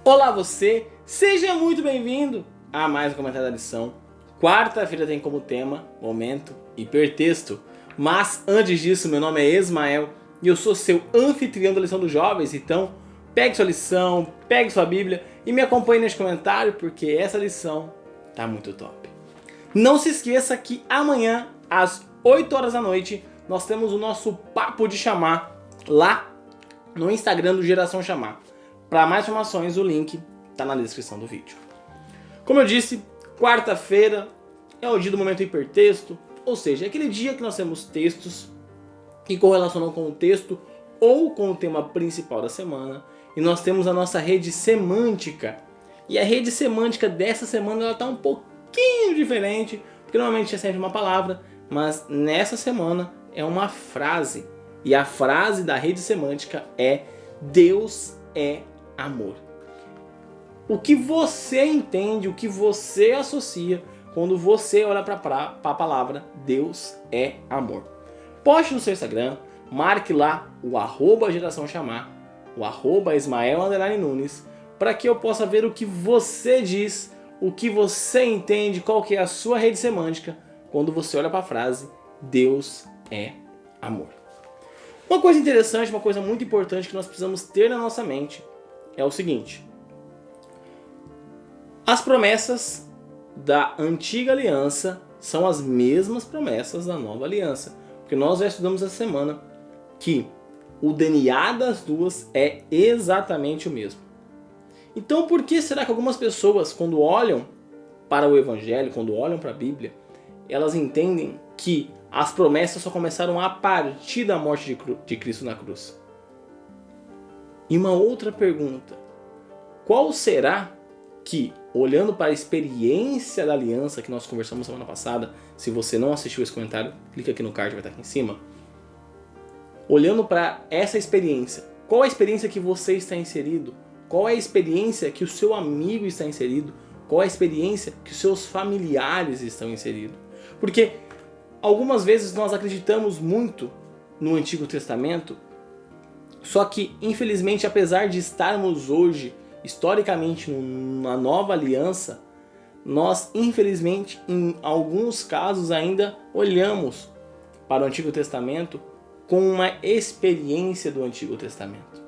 Olá você, seja muito bem-vindo a mais um comentário da lição. Quarta-feira tem como tema, momento, hipertexto. Mas antes disso, meu nome é Ismael e eu sou seu anfitrião da lição dos jovens. Então, pegue sua lição, pegue sua Bíblia e me acompanhe neste comentário porque essa lição tá muito top. Não se esqueça que amanhã, às 8 horas da noite, nós temos o nosso Papo de Chamar lá no Instagram do Geração Chamar. Para mais informações, o link está na descrição do vídeo. Como eu disse, quarta-feira é o dia do momento hipertexto, ou seja, é aquele dia que nós temos textos que correlacionam com o texto ou com o tema principal da semana, e nós temos a nossa rede semântica. E a rede semântica dessa semana ela está um pouquinho diferente, porque normalmente é sempre uma palavra, mas nessa semana é uma frase. E a frase da rede semântica é: Deus é amor. O que você entende, o que você associa quando você olha para a palavra Deus é amor? Poste no seu Instagram, marque lá o @geração chamar, o @Ismael_Nunes, para que eu possa ver o que você diz, o que você entende, qual que é a sua rede semântica quando você olha para a frase Deus é amor. Uma coisa interessante, uma coisa muito importante que nós precisamos ter na nossa mente é o seguinte: as promessas da antiga aliança são as mesmas promessas da nova aliança, porque nós já estudamos essa semana que o DNA das duas é exatamente o mesmo. Então por que será que algumas pessoas, quando olham para o Evangelho, quando olham para a Bíblia, elas entendem que as promessas só começaram a partir da morte de Cristo na cruz? E uma outra pergunta: qual será que, olhando para a experiência da aliança que nós conversamos semana passada, se você não assistiu esse comentário, clica aqui no card, vai estar aqui em cima. Olhando para essa experiência, qual a experiência que você está inserido? Qual é a experiência que o seu amigo está inserido? Qual é a experiência que os seus familiares estão inseridos? Porque algumas vezes nós acreditamos muito no Antigo Testamento, só que infelizmente, apesar de estarmos hoje historicamente na nova aliança, nós infelizmente em alguns casos ainda olhamos para o Antigo Testamento com uma experiência do Antigo Testamento.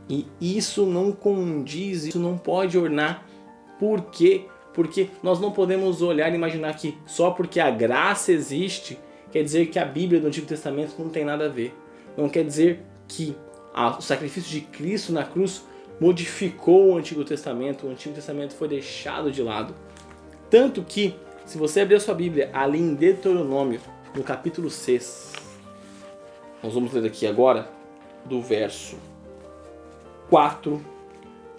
E isso não condiz, isso não pode ornar. Por quê? Porque nós não podemos olhar e imaginar que só porque a graça existe, quer dizer que a Bíblia do Antigo Testamento não tem nada a ver. Não quer dizer que o sacrifício de Cristo na cruz modificou o Antigo Testamento foi deixado de lado. Tanto que, se você abrir a sua Bíblia ali em Deuteronômio, no capítulo 6, nós vamos ler aqui agora, do verso 4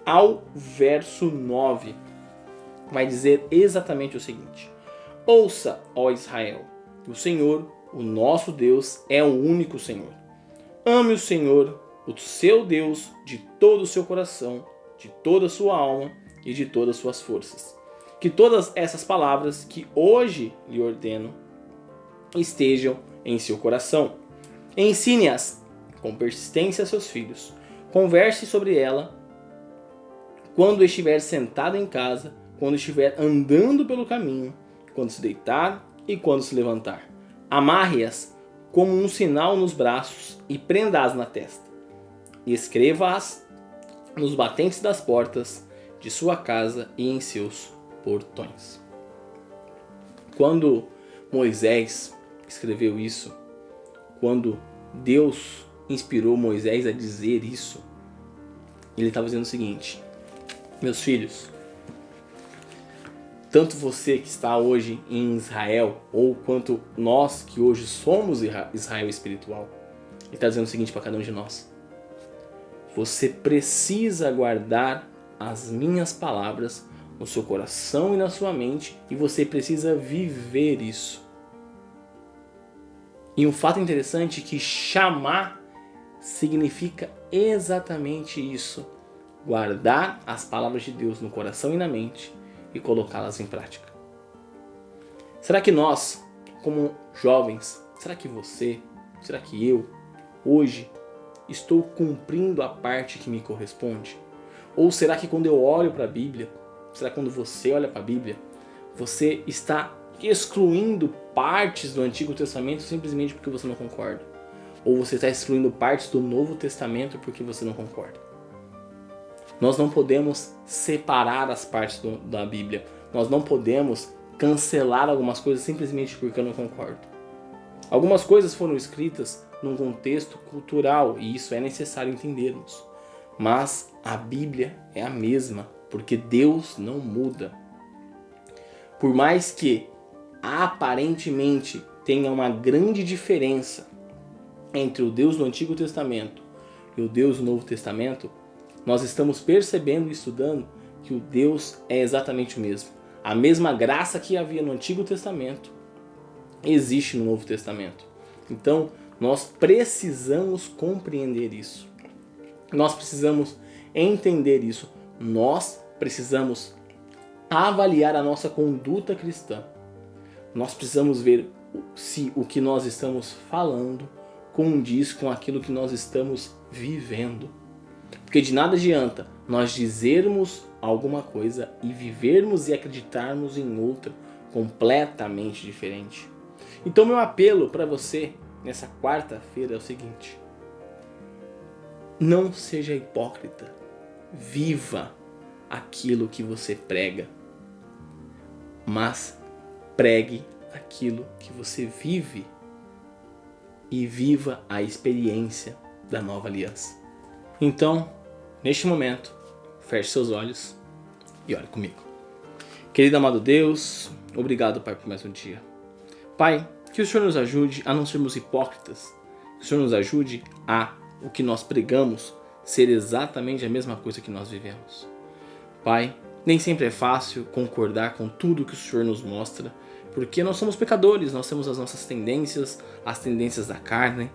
ao verso 9, vai dizer exatamente o seguinte: ouça, ó Israel, o Senhor, o nosso Deus, é o único Senhor. Ame o Senhor, o seu Deus, de todo o seu coração, de toda a sua alma e de todas as suas forças. Que todas essas palavras que hoje lhe ordeno estejam em seu coração. Ensine-as com persistência a seus filhos. Converse sobre ela quando estiver sentado em casa, quando estiver andando pelo caminho, quando se deitar e quando se levantar. Amarre-as como um sinal nos braços e prenda-as na testa. E escreva-as nos batentes das portas de sua casa e em seus portões. Quando Moisés escreveu isso, quando Deus inspirou Moisés a dizer isso, ele estava dizendo o seguinte: meus filhos, tanto você que está hoje em Israel, ou quanto nós que hoje somos Israel espiritual, ele está dizendo o seguinte para cada um de nós: você precisa guardar as minhas palavras no seu coração e na sua mente, e você precisa viver isso. E um fato interessante é que chamar significa exatamente isso: guardar as palavras de Deus no coração e na mente e colocá-las em prática. Será que nós, como jovens, será que você, será que eu, hoje, estou cumprindo a parte que me corresponde? Ou será que quando eu olho para a Bíblia, será que quando você olha para a Bíblia, você está excluindo partes do Antigo Testamento simplesmente porque você não concorda? Ou você está excluindo partes do Novo Testamento porque você não concorda? Nós não podemos separar as partes da Bíblia. Nós não podemos cancelar algumas coisas simplesmente porque eu não concordo. Algumas coisas foram escritas num contexto cultural e isso é necessário entendermos. Mas a Bíblia é a mesma, porque Deus não muda. Por mais que aparentemente tenha uma grande diferença entre o Deus do Antigo Testamento e o Deus do Novo Testamento, nós estamos percebendo e estudando que o Deus é exatamente o mesmo. A mesma graça que havia no Antigo Testamento existe no Novo Testamento. Então, nós precisamos compreender isso. Nós precisamos entender isso. Nós precisamos avaliar a nossa conduta cristã. Nós precisamos ver se o que nós estamos falando condiz com aquilo que nós estamos vivendo. Porque de nada adianta nós dizermos alguma coisa e vivermos e acreditarmos em outra completamente diferente. Então meu apelo para você nessa quarta-feira é o seguinte: não seja hipócrita, viva aquilo que você prega, mas pregue aquilo que você vive e viva a experiência da nova aliança. Então, neste momento, feche seus olhos e ore comigo. Querido amado Deus, obrigado, Pai, por mais um dia. Pai, que o Senhor nos ajude a não sermos hipócritas, que o Senhor nos ajude a o que nós pregamos ser exatamente a mesma coisa que nós vivemos. Pai, nem sempre é fácil concordar com tudo que o Senhor nos mostra, porque nós somos pecadores, nós temos as nossas tendências, as tendências da carne.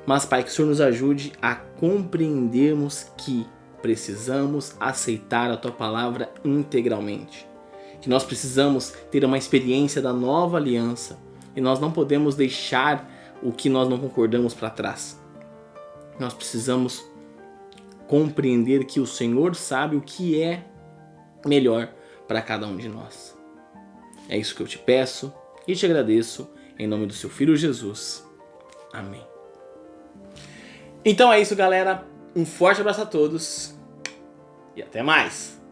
Mas, Pai, que o Senhor nos ajude a compreendermos que precisamos aceitar a Tua Palavra integralmente. Que nós precisamos ter uma experiência da nova aliança e nós não podemos deixar o que nós não concordamos para trás. Nós precisamos compreender que o Senhor sabe o que é melhor para cada um de nós. É isso que eu te peço e te agradeço em nome do Seu Filho Jesus. Amém. Então é isso, galera. Um forte abraço a todos e até mais!